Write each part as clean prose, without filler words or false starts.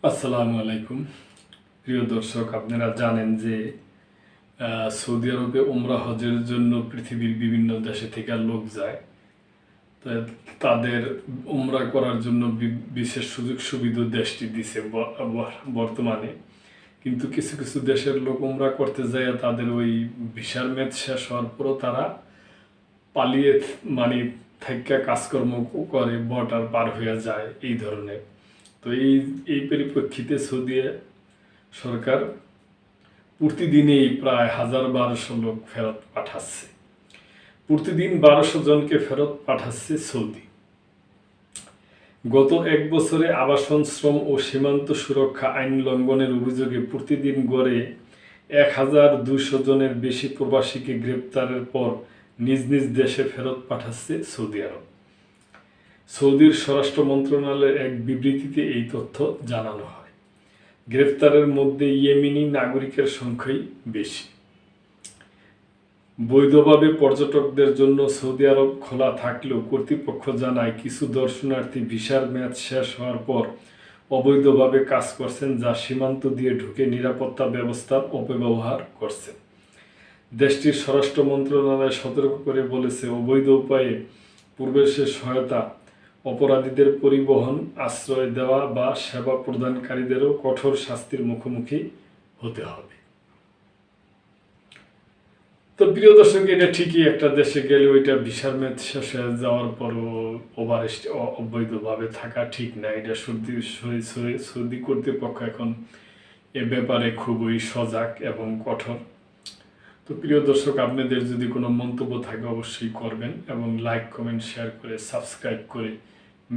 আসসালামু আলাইকুম। প্রিয় দর্শক, আপনারা জানেন যে সৌদি আরবে উমরা হজের জন্য পৃথিবীর বিভিন্ন দেশে থেকে লোক যায়। তো তাদের উমরা করার জন্য বিশেষ সুযোগ সুবিধা দেশটি দিছে বর্তমানে। কিন্তু কিছু কিছু দেশের লোক উমরা করতে যায়, তাদের ওই ভিসার মেয়াদ শেষ হওয়ার পরও তারা পালিয়ে মানে থেকে কাজকর্ম করে বর্ডার পার হয়ে যায় এই ধরনের। তো এই পরিপ্রেক্ষিতে সৌদি সরকার প্রতিদিনই প্রায় ১,০০০-১,২০০ লোক ফেরত পাঠাচ্ছে। প্রতিদিন ১,২০০ জনকে ফেরত পাঠাচ্ছে সৌদি। গত এক বছরে আবাসন, শ্রম ও সীমান্ত সুরক্ষা আইন লঙ্ঘনের অভিযোগে প্রতিদিন গড়ে ১,২০০ জনের বেশি প্রবাসীকে গ্রেপ্তারের পর নিজ নিজ দেশে ফেরত পাঠাচ্ছে সৌদি আরব। সৌদির স্বরাষ্ট্র মন্ত্রণালয়ের এক বিবৃতিতে এই তথ্য জানানো হয়। গ্রেফতারের মধ্যে ইয়েমেনি নাগরিকের সংখ্যাই বেশি। বৈধভাবে পর্যটকদের জন্য সৌদি আরব খোলা থাকলেও কর্তৃপক্ষ জানায় কিছু দর্শনার্থী ভিসার মেয়াদ শেষ হওয়ার পর অবৈধভাবে কাজ করছেন, যা সীমান্ত দিয়ে ঢুকে নিরাপত্তা ব্যবস্থার অপব্যবহার করছেন। দেশটির স্বরাষ্ট্র মন্ত্রণালয় সতর্ক করে বলেছে, অবৈধ উপায়ে প্রবেশের সহায়তা, অপরাধীদের পরিবহন, আশ্রয় দেওয়া বা সেবা প্রদানকারীদেরও কঠোর শাস্তির মুখোমুখি হতে হবে। তো প্রিয় দর্শক, এটা ঠিকই, একটা দেশে গেলে ওইটা ভিসার মেয়াদ শেষ হয়ে যাওয়ার পরও অবৈধভাবে থাকা ঠিক না। এটা সৌদি কর্তৃপক্ষ এখন এ ব্যাপারে খুবই সজাগ এবং কঠোর। তো প্রিয় দর্শক, আপনাদের যদি কোনো মন্তব্য থাকে অবশ্যই করবেন এবং লাইক, কমেন্ট, শেয়ার করে সাবস্ক্রাইব করে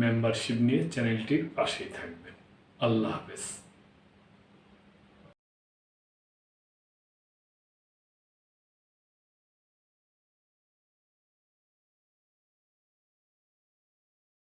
মেম্বারশিপ নিয়ে চ্যানেলটির পাশেই থাকবেন। আল্লাহ হাফেজ।